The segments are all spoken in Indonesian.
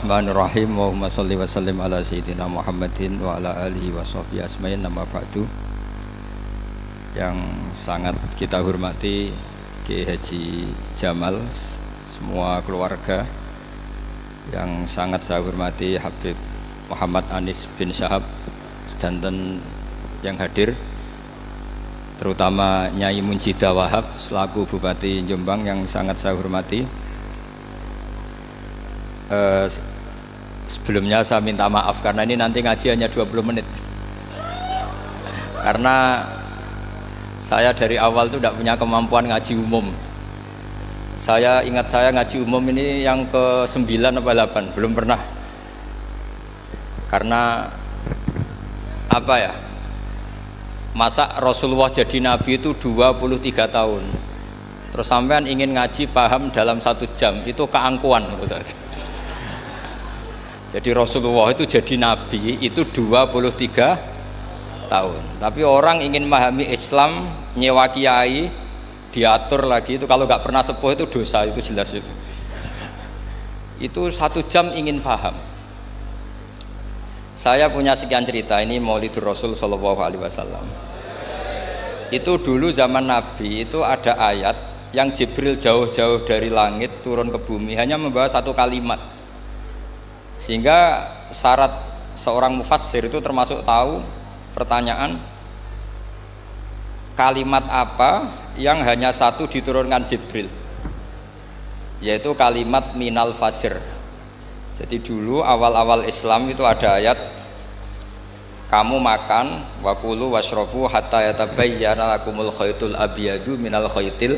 Bismillahirrahmanirrahim. Allahumma sholli wa sallim ala sayyidina Muhammadin wa ala alihi wa sahbihi asma'in. Nama ba'du. Yang sangat kita hormati Kiai Haji Jamal, semua keluarga. Yang sangat saya hormati Habib Muhammad Anis bin Syahab sedanten yang hadir, terutama Nyai Munjidah Wahab selaku Bupati Jombang yang sangat saya hormati. Sebelumnya saya minta maaf karena ini nanti ngaji hanya 20 menit karena saya dari awal itu tidak punya kemampuan ngaji umum. Saya ingat saya ngaji umum ini yang ke 9 atau 8, belum pernah. Karena apa ya, masa Rasulullah jadi Nabi itu 23 tahun terus sampean ingin ngaji paham dalam 1 jam, itu keangkuhan menurut saya. Jadi Rasulullah itu jadi Nabi itu 23 tahun, tapi orang ingin memahami Islam nyewa kiai diatur lagi, itu kalau nggak pernah sepuh itu dosa, itu jelas itu 1 jam ingin paham. Saya punya sekian cerita, ini Maulidur Rasul Shallallahu Alaihi Wasallam. Itu dulu zaman Nabi itu ada ayat yang Jibril jauh-jauh dari langit turun ke bumi hanya membawa 1 kalimat, sehingga syarat seorang mufassir itu termasuk tahu pertanyaan kalimat apa yang hanya 1 diturunkan Jibril, yaitu kalimat minal fajr. Jadi dulu awal-awal Islam itu ada ayat kamu makan wakulu washrobu hatta yatabayyana lakumul khaytul abyadu minal khaytil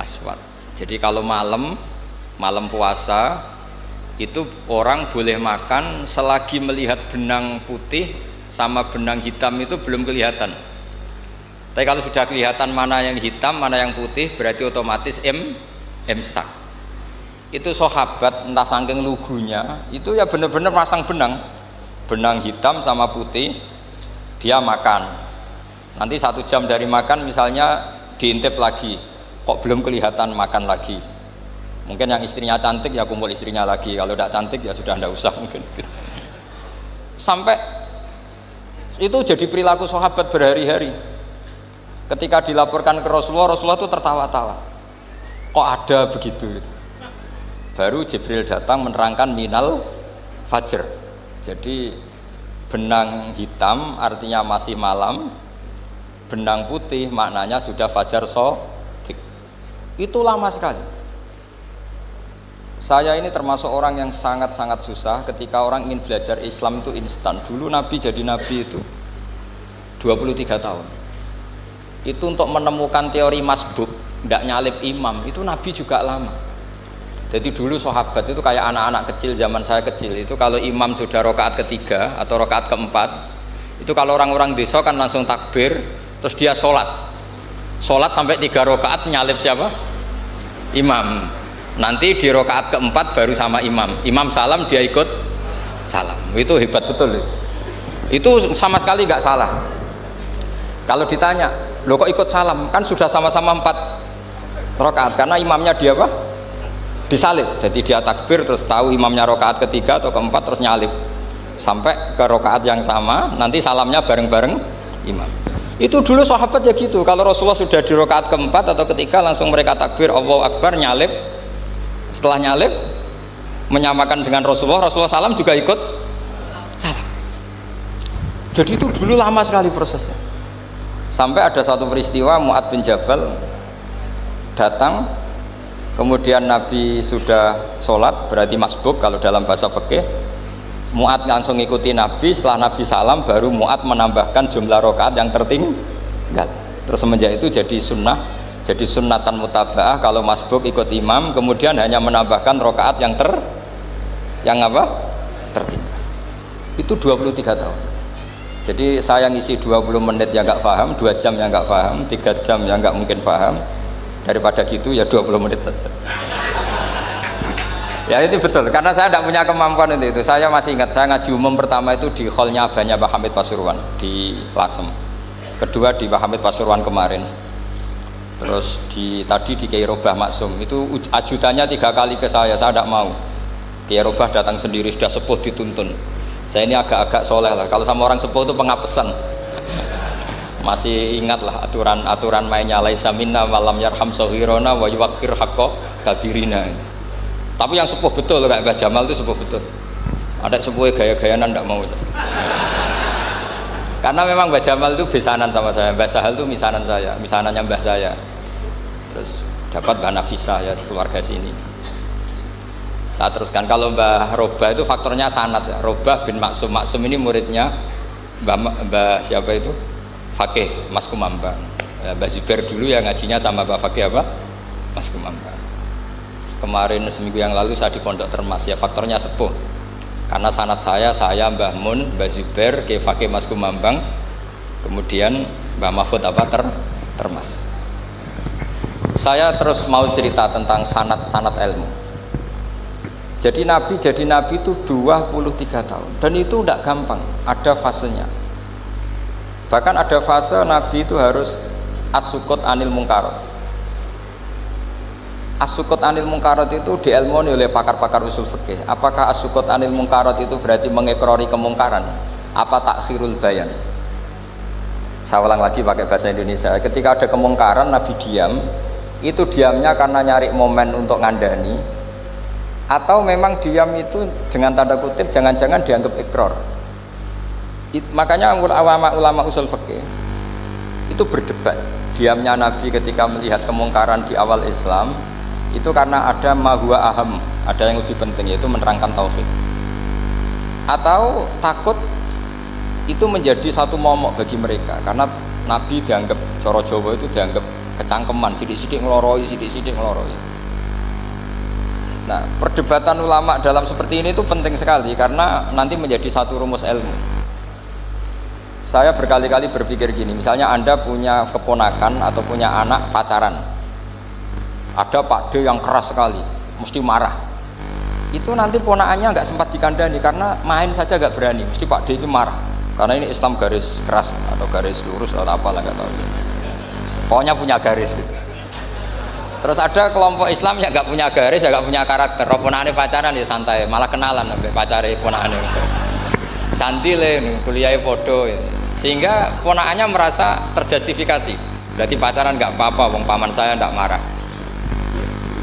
aswad. Jadi kalau malam puasa itu orang boleh makan selagi melihat benang putih sama benang hitam itu belum kelihatan. Tapi kalau sudah kelihatan mana yang hitam mana yang putih berarti otomatis imsak. Itu sahabat entah saking lugunya itu ya benar-benar pasang benang hitam sama putih, dia makan. Nanti 1 jam dari makan misalnya diintip lagi, kok belum kelihatan, makan lagi. Mungkin yang istrinya cantik ya kumpul istrinya lagi, kalau tidak cantik ya sudah tidak usah mungkin. Sampai itu jadi perilaku sahabat berhari-hari. Ketika dilaporkan ke Rasulullah, Rasulullah itu tertawa-tawa. Kok ada begitu? Baru Jibril datang menerangkan minal fajr. Jadi benang hitam artinya masih malam, benang putih maknanya sudah fajar shadiq. Itu lama sekali. Saya ini termasuk orang yang sangat-sangat susah ketika orang ingin belajar Islam itu instan. Dulu Nabi jadi Nabi itu 23 tahun. Itu untuk menemukan teori masbuk, tidak nyalip imam, itu Nabi juga lama. Jadi dulu sahabat itu kayak anak-anak kecil zaman saya kecil, itu kalau imam sudah rakaat ketiga atau rakaat keempat, itu kalau orang-orang desa kan langsung takbir, terus dia sholat sampai 3 rakaat nyalip siapa? Imam. Nanti di rakaat keempat baru sama imam salam dia ikut salam. Itu hebat betul itu sama sekali nggak salah. Kalau ditanya lo kok ikut salam, kan sudah sama-sama 4 rakaat karena imamnya dia apa? Disalib. Jadi dia takbir terus tahu imamnya rakaat ketiga atau keempat terus nyalip sampai ke rakaat yang sama, nanti salamnya bareng-bareng imam. Itu dulu sahabat ya gitu, kalau Rasulullah sudah di rakaat keempat atau ketiga langsung mereka takbir Allahu Akbar, nyalip. Setelah nyalip menyamakan dengan Rasulullah salam juga ikut salam. Jadi itu dulu lama sekali prosesnya. Sampai ada satu peristiwa Mu'ad bin Jabal datang, kemudian Nabi sudah sholat, berarti masbuk kalau dalam bahasa fikih. Mu'ad langsung ikuti Nabi, setelah Nabi salam baru Mu'ad menambahkan jumlah rakaat yang tertinggal. Terus semenjak itu jadi sunnah, jadi sunnatan mutaba'ah kalau masbuk ikut imam, kemudian hanya menambahkan rakaat yang tertinggal. Itu 23 tahun. Jadi saya ngisi 20 menit yang nggak paham, 2 jam yang nggak paham, 3 jam yang nggak mungkin paham. Daripada gitu ya 20 menit saja. Ya itu betul, karena saya tidak punya kemampuan untuk itu. Saya masih ingat saya ngaji umum pertama itu di hallnya abahnya Pak Hamid Pasuruan di Lasem. Kedua di Pak Hamid Pasuruan kemarin. Terus tadi di Kiai Robah Maksum itu ajudannya 3 kali ke saya tidak mau. Kiai Robah datang sendiri, sudah sepuh dituntun. Saya ini agak-agak soleh lah, kalau sama orang sepuh itu pengapesan. Masih ingat lah aturan mainnya, laisa minna walam yarham sahirona wa yuwaqqir haqqa kabirina. Tapi yang sepuh betul kayak Mbah Jamal itu sepuh betul. Ada sepuh gaya-gayanan enggak mau. Karena memang Mbah Jamal itu besanan sama saya, Mbah Sahal itu misanan saya, misanannya Mbah saya. Terus dapat Mbah Nafisa ya, keluarga sini. Saya teruskan, kalau Mbah Robah itu faktornya sanad ya. Robah bin Maksum, Maksum ini muridnya Mbah siapa itu? Fakih Mas Kumambang. Mbah Zubair dulu ya ngajinya sama Mbah Fakih apa? Mas Kumambang. Kemarin seminggu yang lalu saya di Pondok Termas ya, faktornya sepuh. Karena sanad saya Mbah Mun, Mbah Zubair, Kiai Fakih Mas Kumambang, kemudian Mbah Mahfud apa Termas. Saya terus mau cerita tentang sanad ilmu. Jadi Nabi itu 23 tahun dan itu tidak gampang, ada fasenya. Bahkan ada fase Nabi itu harus as-sukut anil mungkarat. As-sukut anil mungkarat itu diilmoni oleh pakar-pakar usul fikih. Apakah as-sukut anil mungkarat itu berarti mengikrori kemungkaran? Apa takhirul bayan? Saya ulang lagi pakai bahasa Indonesia. Ketika ada kemungkaran Nabi diam, itu diamnya karena nyari momen untuk ngandani, atau memang diam itu dengan tanda kutip jangan-jangan dianggap ikrar. Makanya ulama usul fikih itu berdebat. Diamnya Nabi ketika melihat kemungkaran di awal Islam itu karena ada mahwa aham, ada yang lebih penting, yaitu menerangkan tauhid, atau takut itu menjadi satu momok bagi mereka karena Nabi dianggap coro Jawa itu dianggap kecangkeman, sidik-sidik ngeloroi. Nah, perdebatan ulama dalam seperti ini itu penting sekali karena nanti menjadi satu rumus ilmu. Saya berkali-kali berpikir gini, misalnya Anda punya keponakan atau punya anak pacaran, ada Pak D yang keras sekali, mesti marah. Itu nanti ponakannya nggak sempat dikandani karena main saja nggak berani, mesti Pak D itu marah. Karena ini Islam garis keras atau garis lurus atau apalah nggak tahu. Pokoknya punya garis. Terus ada kelompok Islam yang nggak punya garis, ya nggak punya karakter. Ponakane pacaran ya santai, malah kenalan sampai pacare ponakane. Cantik le, kuliah foto, sehingga ponakannya merasa terjustifikasi. Berarti pacaran nggak apa-apa, wong paman saya nggak marah.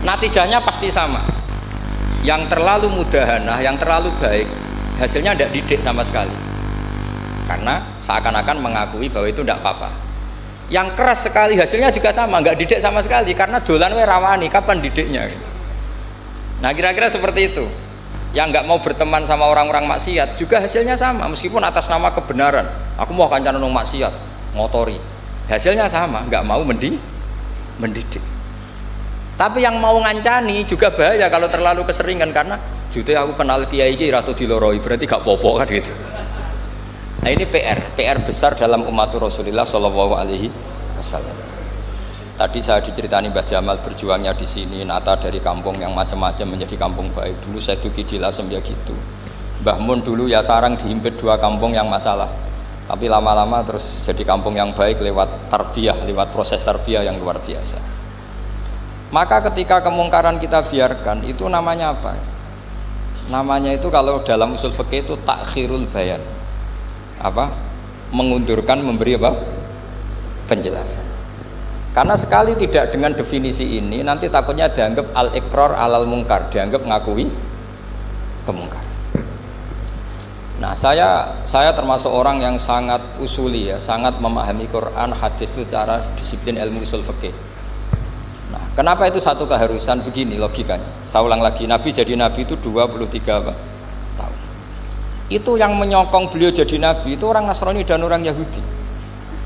Natijahnya pasti sama. Yang terlalu mudahanah, yang terlalu baik, hasilnya tidak didik sama sekali. Karena seakan-akan mengakui bahwa itu tidak apa-apa. Yang keras sekali hasilnya juga sama, nggak didik sama sekali karena dolan we rawani, kapan didiknya? Nah kira-kira seperti itu. Yang nggak mau berteman sama orang-orang maksiat juga hasilnya sama, meskipun atas nama kebenaran. Aku mau kancanan nang maksiat, ngotori. Hasilnya sama, nggak mau mendidik. Tapi yang mau ngancani juga bahaya kalau terlalu keseringan karena jute aku kenal kiai iki ratu diloroi, berarti gak popo kan gitu. Nah ini PR besar dalam umat Rasulullah Shallallahu Alaihi Wasallam. Tadi saya diceritani Mbah Jamal berjuangnya di sini, nata dari kampung yang macam-macam menjadi kampung baik. Dulu saya Duki di Lasem ya gitu. Mbah Mun dulu ya sarang dihimpit 2 kampung yang masalah. Tapi lama-lama terus jadi kampung yang baik lewat tarbiyah, lewat proses tarbiyah yang luar biasa. Maka ketika kemungkaran kita biarkan, itu namanya apa? Namanya itu kalau dalam usul fikih itu takhirul bayan. Apa? Mengundurkan, memberi apa? Penjelasan. Karena sekali tidak dengan definisi ini, nanti takutnya dianggap al-iqrar alal mungkar, dianggap ngakui kemungkaran. Nah, saya termasuk orang yang sangat usuli ya, sangat memahami Quran, hadis itu cara disiplin ilmu usul fikih. Nah, kenapa itu satu keharusan? Begini logikanya. Saya ulang lagi, Nabi jadi Nabi itu 23 tahun. Itu yang menyokong beliau jadi Nabi itu orang Nasrani dan orang Yahudi.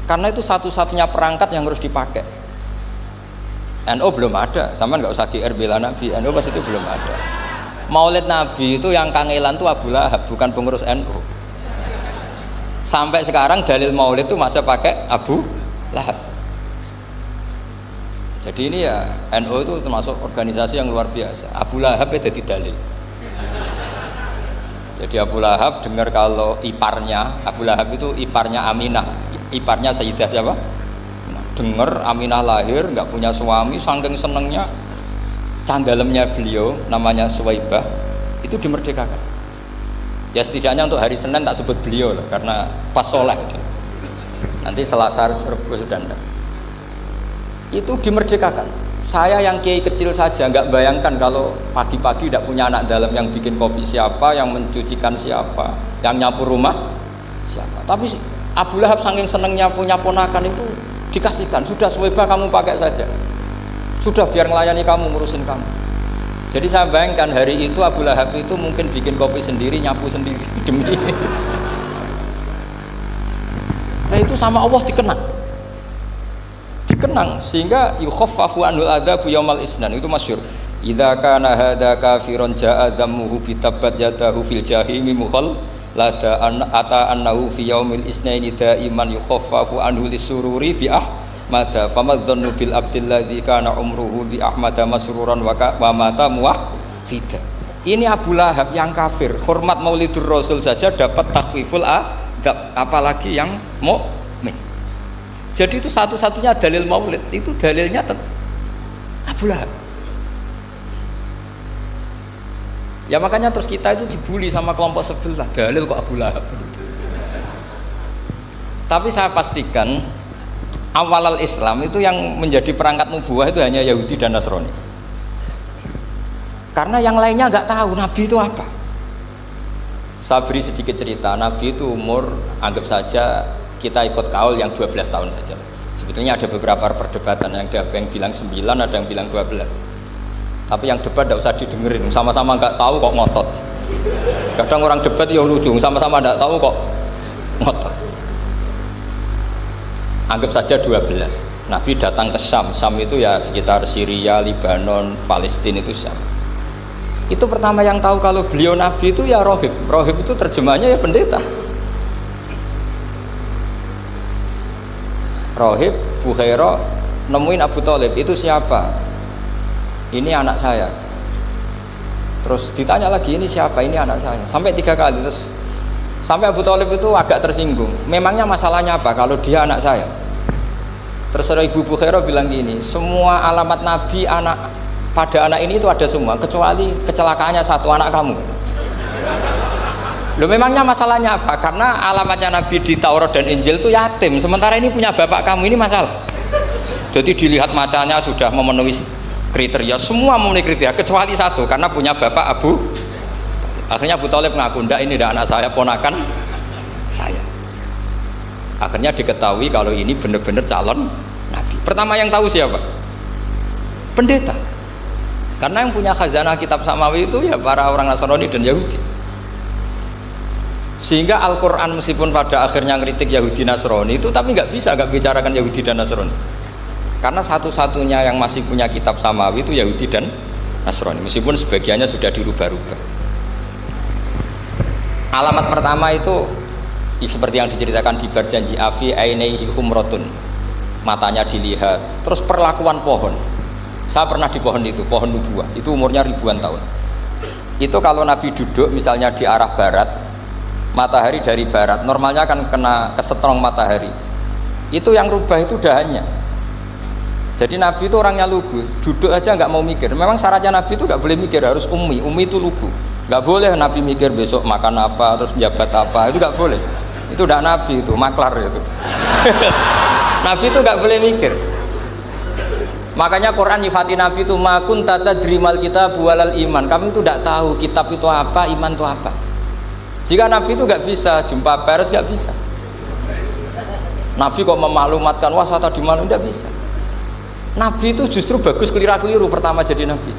Karena itu satu-satunya perangkat yang harus dipakai. NU belum ada, sama nggak usah GR bela Nabi. NU pas itu belum ada. Maulid Nabi itu yang kangelan itu Abu Lahab, bukan pengurus NU. Sampai sekarang dalil Maulid itu masih pakai Abu Lahab. Jadi ini ya NU itu termasuk organisasi yang luar biasa. Abu Lahab itu jadi dalil. Jadi Abu Lahab dengar kalau iparnya, Abu Lahab itu iparnya Aminah, iparnya Sayyidah siapa? Dengar Aminah lahir nggak punya suami, saking senengnya candalemnya beliau namanya Suwaibah itu dimerdekakan. Ya setidaknya untuk hari Senin tak sebut beliau lah, karena pas soleh. Nanti Selasa Rabu dan itu dimerdekakan. Saya yang kiai kecil saja nggak bayangkan kalau pagi-pagi tidak punya anak dalam, yang bikin kopi siapa, yang mencucikan siapa, yang nyapu rumah siapa. Tapi Abu Lahab saking senengnya punya ponakan itu dikasihkan, sudah Suwaibah kamu pakai saja, sudah biar melayani kamu, ngurusin kamu. Jadi saya bayangkan hari itu Abu Lahab itu mungkin bikin kopi sendiri, nyapu sendiri demi. Nah itu sama Allah dikenang sehingga yukhaffafu anul adzabu yaumal isnan, itu masyhur. Idza kana hadza kafiron jaa dhammuhu bi tabbat yadahu fil jahimi mukhal lada ata annahu fi yaumil isnaini daiman yukhaffafu anhu lisururi bi mada famadzannu bil abdil ladzi kana umruhu bi ahmada masruran wa mata muwahhida. Ini Abu Lahab yang kafir, hormat Maulidur Rasul saja dapat takhfiful adab, apalagi yang mukmin. Jadi itu satu-satunya dalil Maulid, itu dalilnya Abu Lahab. Ya makanya terus kita itu dibully sama kelompok sebelah, dalil kok Abu Lahab. Tapi saya pastikan awal Islam itu yang menjadi perangkat nubuah itu hanya Yahudi dan Nasrani, karena yang lainnya nggak tahu Nabi itu apa. Saya beri sedikit cerita. Nabi itu umur, anggap saja kita ikut kaul yang 12 tahun saja. Sebetulnya ada beberapa perdebatan, yang ada yang bilang 9, ada yang bilang 12. Tapi yang debat tidak usah didengerin, sama-sama nggak tahu kok ngotot. Kadang orang debat ya lucu, sama-sama nggak tahu kok ngotot. Anggap saja 12. Nabi datang ke Syam. Syam itu ya sekitar Syria, Lebanon, Palestina, itu Syam. Itu pertama yang tahu kalau beliau Nabi itu ya rohib. Rohib itu terjemahnya ya pendeta. Rohib, Bukhaira nemuin Abu Thalib, itu siapa? Ini anak saya. Terus ditanya lagi, ini siapa? Ini anak saya. Sampai 3 kali. Terus sampai Abu Thalib itu agak tersinggung. Memangnya masalahnya apa kalau dia anak saya? Terserah Ibu Bukhaira bilang gini, semua alamat Nabi pada anak ini itu ada semua, kecuali kecelakaannya satu, anak kamu. Loh, memangnya masalahnya apa? Karena alamatnya Nabi di Taurat dan Injil itu yatim, sementara ini punya bapak kamu, ini masalah. Jadi dilihat macanya sudah memenuhi kriteria, semua memenuhi kriteria kecuali satu, karena punya bapak Abu. Akhirnya Abu Thalib ngaku, ndak, ini ndak anak saya, ponakan saya. Akhirnya diketahui kalau ini benar-benar calon Nabi. Pertama yang tahu siapa? Pendeta. Karena yang punya khazanah kitab samawi itu ya para orang Nasrani dan Yahudi. Sehingga Al-Quran meskipun pada akhirnya ngeritik Yahudi Nasrani itu, tapi nggak bicarakan Yahudi dan Nasrani. Karena satu-satunya yang masih punya kitab samawi itu Yahudi dan Nasrani, meskipun sebagiannya sudah dirubah-rubah. Alamat pertama itu seperti yang diceritakan di berjanji afi ainaihi humrotun, matanya dilihat. Terus perlakuan pohon, saya pernah di pohon itu, pohon nubuah, itu umurnya ribuan tahun. Itu kalau Nabi duduk misalnya di arah barat, matahari dari barat, normalnya kan kena kesetrong matahari, itu yang rubah itu dahannya. Jadi Nabi itu orangnya lugu, duduk aja nggak mau mikir. Memang syaratnya Nabi itu nggak boleh mikir, harus ummi itu lugu. Nggak boleh Nabi mikir besok makan apa, terus jabat apa, itu nggak boleh. Itu udah Nabi, itu maklar itu. Nabi itu nggak boleh mikir. Makanya Quran nyifati Nabi itu makun tata drimal kitab walal iman. Kami itu tidak tahu kitab itu apa, iman itu apa. Jika Nabi itu nggak bisa jumpa pers, nggak bisa. Nabi kok memaklumatkan wah saya tadi malam, nggak bisa. Nabi itu justru bagus keliru pertama jadi Nabi.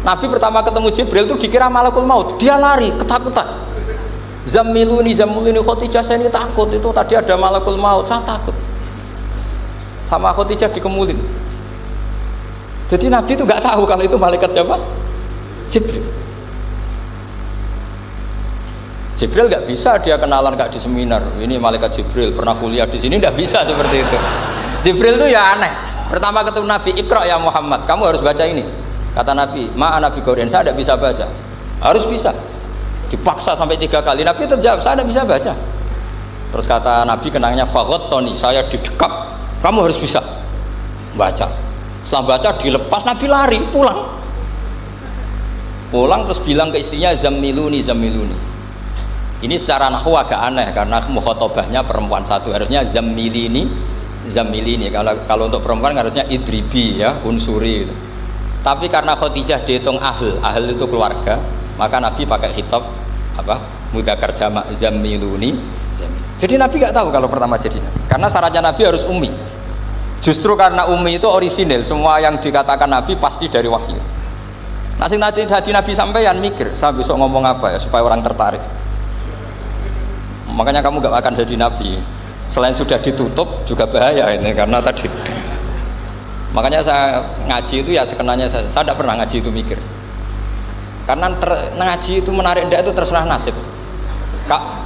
Nabi pertama ketemu Jibril itu dikira malakul maut, dia lari ketakutan. Zamiluni Khotijah, saya ini takut, itu tadi ada malakul maut, saya takut. Sama Khotijah dikemulin. Jadi Nabi itu nggak tahu kalau itu malaikat siapa? Jibril. Jibril nggak bisa dia kenalan kayak di seminar. Ini malaikat Jibril pernah kuliah di sini, nggak bisa seperti itu. Jibril itu ya aneh. Pertama ketemu Nabi, Iqra ya Muhammad, kamu harus baca ini. Kata Nabi, ma'ana bi Qur'an, saya tidak bisa baca. Harus bisa. Dipaksa sampai 3 kali, Nabi terjawab, saya tidak bisa baca. Terus kata Nabi kenangnya, faghattani, saya didekap, kamu harus bisa baca. Setelah baca dilepas, Nabi lari pulang. Pulang terus bilang ke istrinya zammiluni zammiluni. Ini secara nahwu agak aneh karena mukhatabahnya perempuan satu, harusnya zammilini zammilini. Kalau untuk perempuan harusnya idribi ya, unsuri gitu. Tapi karena Khadijah dihitung ahl itu keluarga, maka Nabi pakai khitab apa? Mudzakkar jamak zammiluni. Jadi Nabi nggak tahu kalau pertama jadi Nabi. Karena syaratnya Nabi harus ummi. Justru karena ummi itu orisinil, semua yang dikatakan Nabi pasti dari wahyu. Nasib Nabi sampeyan mikir, saya besok ngomong apa ya supaya orang tertarik. Makanya kamu gak akan jadi Nabi. Selain sudah ditutup juga bahaya ini karena tadi. Makanya saya ngaji itu ya sekenanya saya tidak pernah ngaji itu mikir. Karena ngaji itu menarik ndak itu terserah nasib.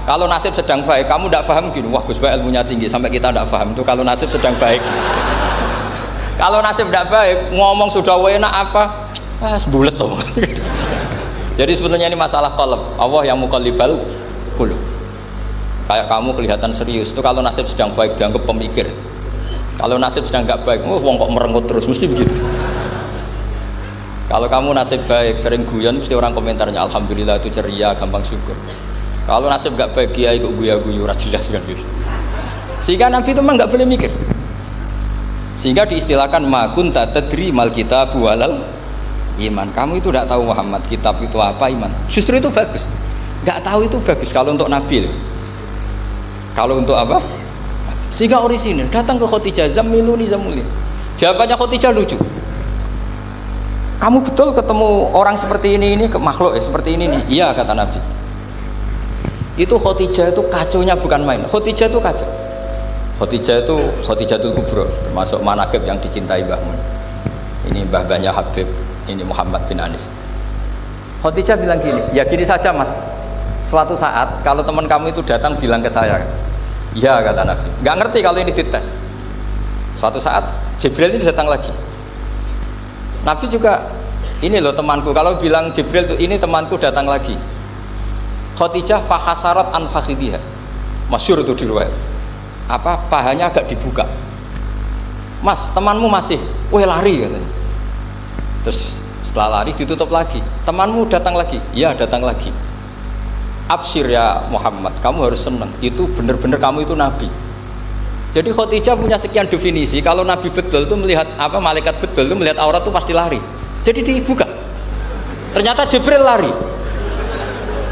Kalau nasib sedang baik, kamu tidak paham gini, wah Gus Baik ilmunya tinggi sampai kita tidak paham itu kalau nasib sedang baik. Kalau nasib tidak baik, ngomong sudah enak apa? Sebulet tuh. Jadi sebetulnya ini masalah qalb. Allah yang muqallibal qulub. Kayak kamu kelihatan serius itu kalau nasib sedang baik dianggap pemikir. Kalau nasib sedang nggak baik, wong kok merenggut terus, mesti begitu. Kalau kamu nasib baik, sering guyon, mesti orang komentarnya alhamdulillah itu ceria, gampang syukur. Kalau nasib nggak baik, kiai kok guya-guyu, jelas kan gitu. Sehingga Nabi itu memang nggak boleh mikir. Sehingga diistilahkan ma kunta tadri mal kitabu walal iman. Kamu itu tidak tahu Muhammad, kitab itu apa, iman. Justru itu bagus. Nggak tahu itu bagus kalau untuk Nabi. Kalau untuk apa? Sehingga orisinil datang ke Khadijah, zammiluni zammiluni. Jawabannya Khadijah lucu. Kamu betul ketemu orang seperti ini ke makhluk seperti ini nih? Iya kata Nabi. Itu Khadijah itu kacaunya bukan main. Khadijah itu kacau. Khadijah itu kubro, termasuk manaqib yang dicintai Mbah Mun. Ini mbah-mbahnya Habib, ini Muhammad bin Anis. Khadijah bilang gini, ya gini saja mas. Suatu saat kalau teman kamu itu datang bilang ke saya, ya kata Nabi, nggak ngerti kalau ini dites. Suatu saat Jibril ini datang lagi. Nabi juga, ini loh temanku. Kalau bilang Jibril tuh ini temanku datang lagi. Khadijah fahasarat an fakhidiha. Masyhur itu di riwayat. Apa pahanya agak dibuka. Mas, temanmu masih, weh lari katanya. Terus setelah lari ditutup lagi. Temanmu datang lagi. Ya datang lagi. Absyir ya Muhammad, kamu harus senang. Itu benar-benar kamu itu Nabi. Jadi Khadijah punya sekian definisi. Kalau Nabi betul itu melihat apa, malaikat betul itu melihat aurat itu pasti lari. Jadi dibuka. Ternyata Jibril lari.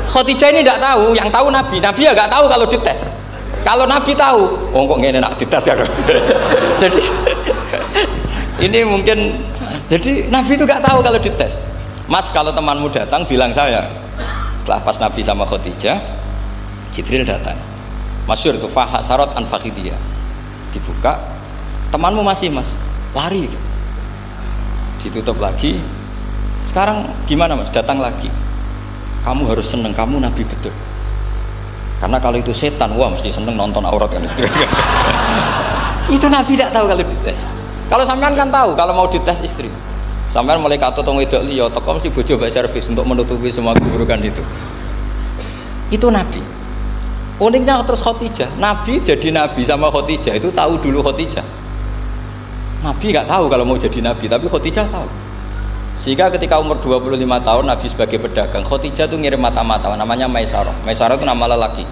Khadijah ini tidak tahu, yang tahu Nabi. Nabi ya nggak tahu kalau dites. Kalau Nabi tahu, oh kok ngene nak dites ya. Jadi ini mungkin. Jadi Nabi itu nggak tahu kalau dites. Mas, kalau temanmu datang bilang saya. Setelah pas Nabi sama Khadijah, Jibril datang. Masyhur itu fahasarat an fakhidiyah. Dibuka, temanmu masih mas, lari gitu. Ditutup lagi. Sekarang gimana mas? Datang lagi. Kamu harus seneng, kamu Nabi betul. Karena kalau itu setan, wah mesti seneng nonton aurat kan itu. Itu Nabi tidak tahu kalau dites. Kalau sampean kan tahu kalau mau dites istri. Sampai mulai kata tong wedok liya teko mesti bojo mbak servis untuk menutupi semua keburukan itu. Itu Nabi. Uniknya terus Khadijah, Nabi jadi Nabi sama Khadijah itu tahu dulu Khadijah. Nabi nggak tahu kalau mau jadi Nabi, tapi Khadijah tahu. Sehingga ketika umur 25 tahun Nabi sebagai pedagang, Khadijah itu ngirim mata-mata namanya Maisarah. Maisarah itu nama lelaki.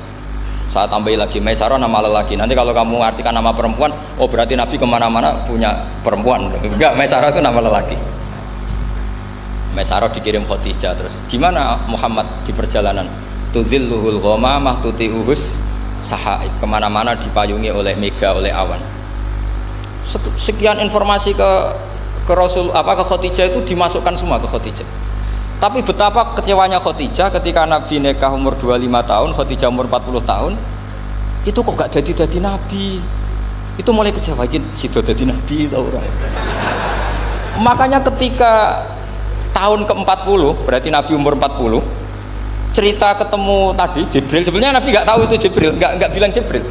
Saya tambahin lagi Maisarah nama lelaki. Nanti kalau kamu artikan nama perempuan, oh berarti Nabi kemana-mana punya perempuan. Enggak, Maisarah itu nama lelaki. Maisarah dikirim Khadijah. Terus gimana Muhammad di perjalanan? Tudzilluhul ghamamah tuti'uhus sahaib, kemana-mana dipayungi oleh mega, oleh awan. Sekian informasi ke Rasul ke Khadijah itu dimasukkan semua ke Khadijah. Tapi betapa kecewanya Khadijah ketika Nabi nikah umur 25 tahun, Khadijah umur 40 tahun. Itu kok gak jadi Nabi. Itu mulai kecewa, sido jadi Nabi tau ora. Makanya ketika tahun ke-40, berarti Nabi umur 40, cerita ketemu tadi Jibril, sebenarnya Nabi nggak tahu itu Jibril, nggak bilang Jibril.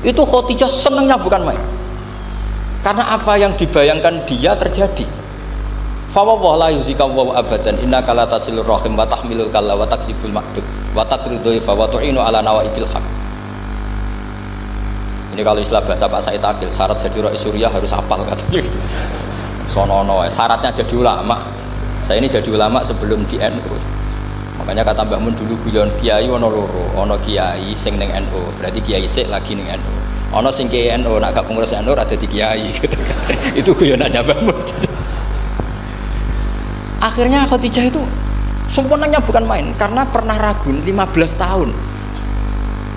Itu Khadijah senengnya bukan main. Karena apa yang dibayangkan dia terjadi. Fa la yuzika wa abadan innaka la tasilur rahim wa tahmilul kalla wa taksibul maqdud wa taqridu fa wa tu'inu ala nawaibil haq. Ini kalau istilah bahasa Pak Said Akil, syarat jadi Rais Suriah harus hafal katanya gitu. Sonono, syaratnya jadi ulama. Saya ini jadi ulama sebelum di NU. Makanya kata Mbah Mun dulu guyon kiai ono loro, ono kiai sing ning NU, berarti kiai sik lagi ning NU. Ono sing kiai NU nak gak pengurus NU ada di kiai gitu kan. Itu guyonannya Mbah Mun. Akhirnya Khadijah itu sempurnanya bukan main karena pernah ragu 15 tahun.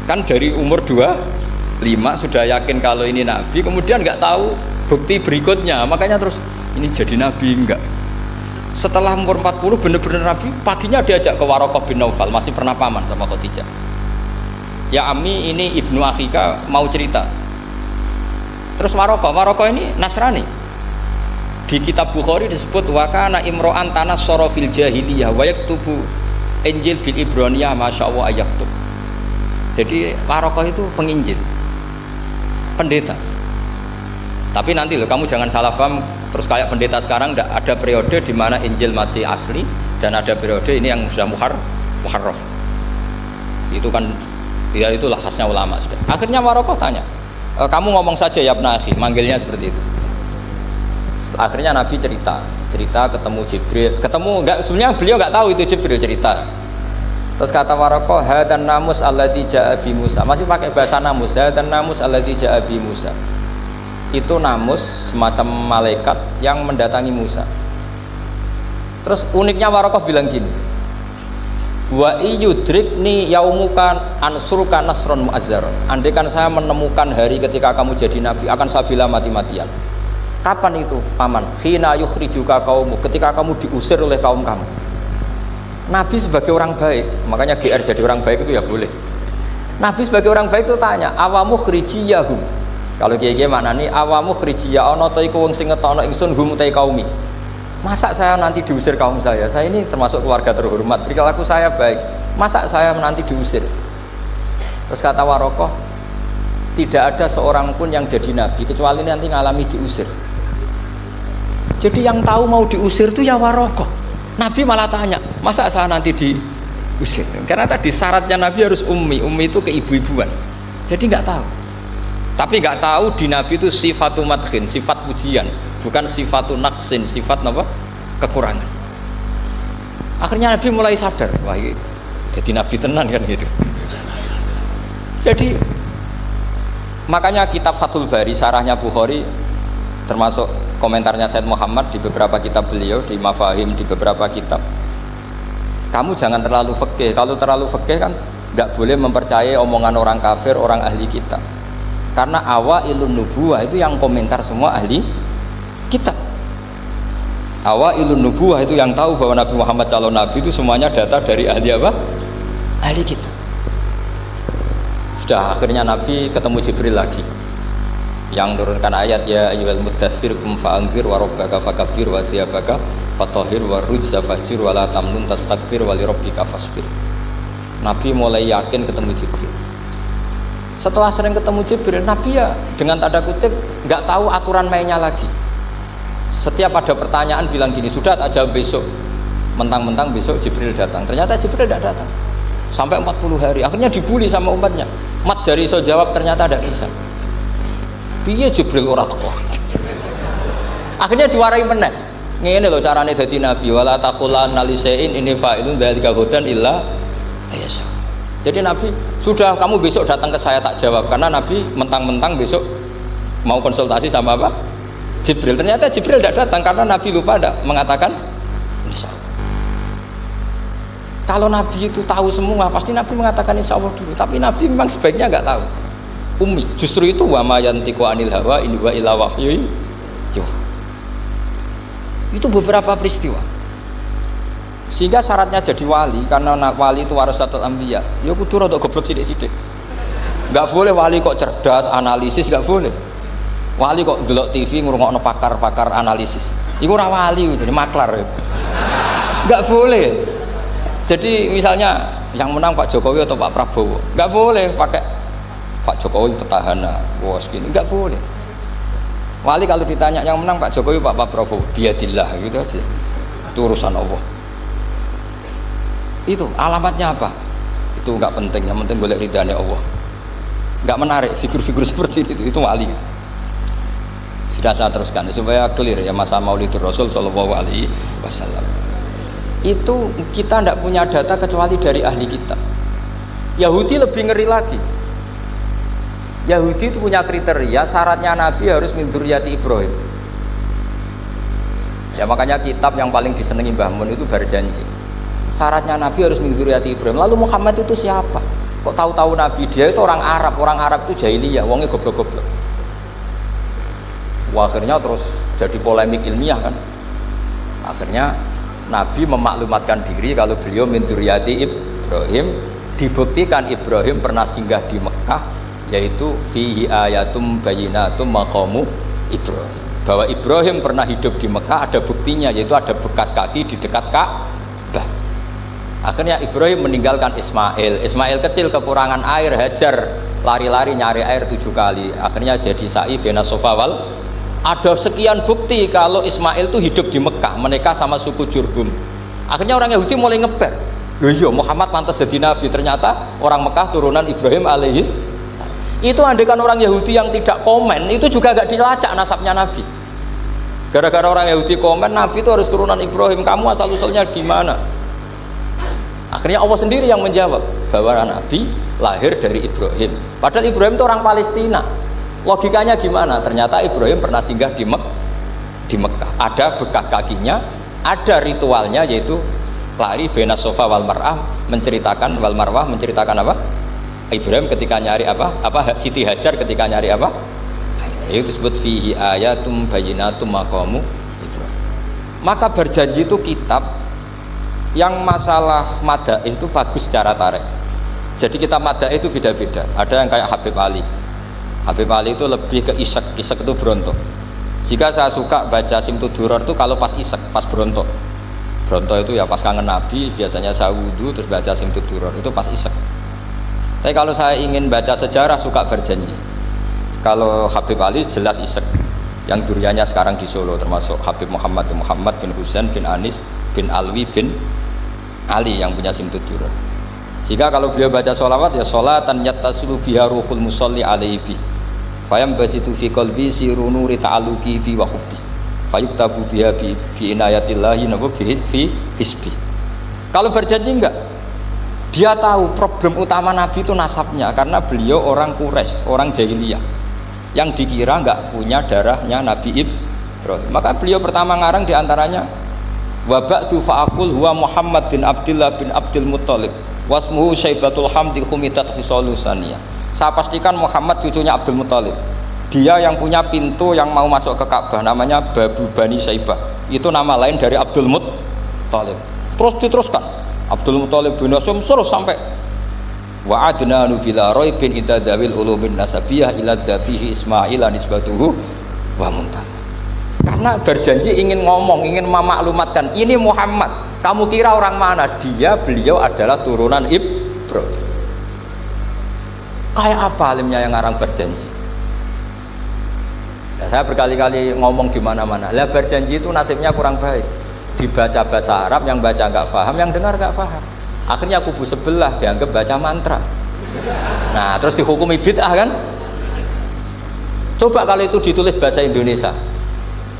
Kan dari umur 25 sudah yakin kalau ini nabi, kemudian nggak tahu bukti berikutnya, makanya terus ini jadi nabi enggak. Setelah umur 40 benar-benar nabi, paginya diajak ke Waraqah bin Naufal, masih pernah paman sama Khadijah. Ya Ami, ini ibnu akhika mau cerita. Terus Waraqah ini Nasrani. Di kitab Bukhari disebut wakana imro'an tanas sorofil jahiliyah wa yaktubu Injil bil Ibraniyah masyaallah ayaktub. Jadi Waraqah itu penginjil, pendeta. Tapi nanti loh, kamu jangan salah paham terus kayak pendeta sekarang. Ada periode di mana Injil masih asli dan ada periode ini yang sudah muharraf. Itu kan ya itulah khasnya ulama sudah. Akhirnya Waraqah tanya, kamu ngomong saja ya Ibnu Akhi, manggilnya seperti itu. Akhirnya Nabi cerita ketemu Jibril, enggak, sebenarnya beliau enggak tahu itu Jibril cerita. Terus kata Waraqah, hadan namus alladzi ja'a bi Musa. Masih pakai bahasa namus, hadan namus alladzi ja'a bi Musa. Itu namus semacam malaikat yang mendatangi Musa. Terus uniknya Waraqah bilang gini, wa iyudrikni yaumuka ansuruka nasron mu'azzaron. Andai kan saya menemukan hari ketika kamu jadi nabi, akan saya bela mati-matian. Kapan itu paman? Khina yukhrijuka kaumu, ketika kamu diusir oleh kaum kamu. Nabi sebagai orang baik, makanya GR jadi orang baik itu ya boleh. Nabi sebagai orang baik itu tanya, awamu khrijiyahum. Kalau kiai-kiai mana nih, awamu khrijiyah ana ta iku wong sing ngetokno ingsun hum ta kaumi. Masa saya nanti diusir kaum saya? Saya ini termasuk keluarga terhormat, perilaku saya baik. Masa saya nanti diusir? Terus kata Waraqah, tidak ada seorang pun yang jadi nabi kecuali nanti ngalami diusir. Jadi yang tahu mau diusir itu ya Waraqah. Nabi malah tanya, masa saya nanti diusir? Karena tadi syaratnya Nabi harus ummi itu keibu-ibuan. Jadi nggak tahu. Tapi nggak tahu di Nabi itu sifatu madkhin, sifat pujian, bukan sifatu naqsin, sifat apa? Kekurangan. Akhirnya Nabi mulai sadar, wah ini jadi Nabi tenan kan gitu. Jadi makanya kitab Fathul Bari, sarahnya Bukhari, termasuk komentarnya Said Muhammad di beberapa kitab beliau, di Mafahim, di beberapa kitab. Kamu jangan terlalu fikih. Kalau terlalu fikih kan nggak boleh mempercayai omongan orang kafir, orang ahli kitab. Karena awailun nubuwah itu yang komentar semua ahli kitab. Awailun nubuwah itu yang tahu bahwa Nabi Muhammad calon nabi itu semuanya data dari ahli apa? Ahli kitab. Sudah akhirnya Nabi ketemu Jibril lagi yang turunkan ayat ya ayyuhal muddatsir qum fa'anzir wa rabbaka fakabbir wa thiyabaka fatahhir wa rujza fahjur wa la tamnun tastakfir wa li rabbika fasbir. Nabi mulai yakin ketemu Jibril. Setelah sering ketemu Jibril, Nabi ya dengan tanda kutip nggak tahu aturan mainnya lagi. Setiap ada pertanyaan bilang gini, sudah tak jawab besok. Mentang-mentang besok Jibril datang. Ternyata Jibril tidak datang sampai 40 hari. Akhirnya dibully sama umatnya. Mat dari iso jawab ternyata tidak bisa. Piye Jibril ora teko. Akhirnya diwarai meneh. Ngene lho carane dadi nabi, wala taqulanna lisein ini fa'ilun dzalika hudan illa ayasha. Jadi Nabi, sudah kamu besok datang ke saya tak jawab, karena Nabi mentang-mentang besok mau konsultasi sama apa? Jibril. Ternyata Jibril tidak datang karena Nabi lupa tidak mengatakan insya Allah. Kalau Nabi itu tahu semua, pasti Nabi mengatakan insya Allah dulu. Tapi Nabi memang sebaiknya nggak tahu. Ummi, justru itu wa ma yantiqu anil hawa in huwa illa wahyu yuha. Itu beberapa peristiwa. Sehingga syaratnya jadi wali, karena wali itu warasatul anbiya. Ya kudu rada goblok sithik-sithik. Enggak boleh wali kok cerdas, analisis enggak boleh. Wali kok delok TV ngrungokno pakar-pakar analisis. Iku ora wali, jadi maklar. Enggak boleh. Jadi misalnya yang menang Pak Jokowi atau Pak Prabowo, enggak boleh pakai Pak Jokowi petahana, wos gini, enggak boleh. Wali kalau ditanya yang menang Pak Jokowi Pak Prabowo, biadillah gitu aja. Itu urusan Allah. Itu alamatnya apa? Itu enggak penting, yang penting boleh ridhanya Allah. Enggak menarik figur-figur seperti itu wali. Sudah saya teruskan supaya clear ya masa Maulidur Rasul sallallahu alaihi wasallam. Itu kita tidak punya data kecuali dari ahli kitab. Yahudi lebih ngeri lagi. Yahudi itu punya kriteria, syaratnya Nabi harus min dzurriyyati Ibrahim. Ya makanya kitab yang paling disenangi Mbah Mun itu Berjanji. Syaratnya Nabi harus min dzurriyyati Ibrahim. Lalu Muhammad itu siapa? Kok tahu-tahu Nabi? Dia itu orang Arab. Orang Arab itu jahiliyah, wongnya goblok-goblok. Wah, akhirnya terus jadi polemik ilmiah kan. Akhirnya Nabi memaklumatkan diri kalau beliau min dzurriyyati Ibrahim. Dibuktikan Ibrahim pernah singgah di Mekah, yaitu fihi ayatum bayyinatum maqamu Ibrahim. Bahwa Ibrahim pernah hidup di Mekah ada buktinya, yaitu ada bekas kaki di dekat Ka'bah. Akhirnya Ibrahim meninggalkan Ismail. Ismail kecil kekurangan air, Hajar lari-lari nyari air 7 kali. Akhirnya jadi sa'i bena Safa wal. Ada sekian bukti kalau Ismail itu hidup di Mekah, menikah sama suku Jurhum. Akhirnya orang Yahudi mulai ngeper. Loh iya, Muhammad pantas jadi nabi, ternyata orang Mekah turunan Ibrahim alaihis. Itu andekan orang Yahudi yang tidak komen, itu juga gak dilacak nasabnya Nabi. Gara-gara orang Yahudi komen, Nabi itu harus turunan Ibrahim, kamu asal-usulnya gimana? Akhirnya Allah sendiri yang menjawab bahwa Nabi lahir dari Ibrahim. Padahal Ibrahim itu orang Palestina. Logikanya gimana? Ternyata Ibrahim pernah singgah di Mekah. Ada bekas kakinya, ada ritualnya, yaitu lari bena Safa wal Marwah, menceritakan wal Marwah, menceritakan apa? Ibrahim ketika nyari apa? Siti Hajar ketika nyari apa? Itu disebut fihi ayatum bayyinatum maqamu Ibrahim. Maka Berjanji itu kitab yang masalah madaih itu bagus secara tarik. Jadi kitab madaih itu beda-beda. Ada yang kayak Habib Ali. Habib Ali itu lebih ke isek. Isek itu berontok. Jika saya suka baca Simtud Duror itu kalau pas isek, pas berontok. Berontok itu ya pas kangen Nabi, biasanya saya wudhu terus baca Simtud Duror, itu pas isek. Tapi kalau saya ingin baca sejarah suka Berjanji. Kalau Habib Ali jelas isek. Yang duriannya sekarang di Solo termasuk Habib Muhammad bin Husain bin Anis bin Alwi bin Ali yang punya Simtud Duror. Jika kalau beliau baca sholawat ya sholatan yattasulu biha ruhul musalli alaihi bi fayam basitu fi qalbi sirunuri ta'aluki bi wa hubbi fayuktabu biha bi inayatillahi nabu fi hisbi. Kalau Berjanji enggak, dia tahu problem utama Nabi itu nasabnya, karena beliau orang Quraisy, orang jahiliyah yang dikira enggak punya darahnya Nabi Ibrahim. Maka beliau pertama ngarang diantaranya wa ba'du fa'aqul huwa Muhammad bin Abdullah bin Abdul Muttalib wasmuhu Syaibatul Hamdil Khumitat Hisalusaniyah. Saya pastikan Muhammad cucunya Abdul Muttalib. Dia yang punya pintu yang mau masuk ke Ka'bah, namanya Babu Bani Syaibah. Itu nama lain dari Abdul Muttalib. Terus diteruskan Abdul Muttalib bin Hasyim terus sampai wa adnanu bila raibin itadawil ulumin nasabiyah ila dhabihi Ismail nisbatuhu wa muntah. Karena Berjanji ingin ngomong, ingin memaklumatkan ini Muhammad, kamu kira orang mana? Beliau adalah turunan Ibrahim. Kayak apa alimnya yang ngarang Berjanji? Nah, saya berkali-kali ngomong di mana-mana. Lah Berjanji itu nasibnya kurang baik. Dibaca bahasa Arab, yang baca nggak paham, yang dengar nggak paham. Akhirnya kubu sebelah dianggap baca mantra. Nah, terus dihukumi bid'ah kan? Coba kalau itu ditulis bahasa Indonesia.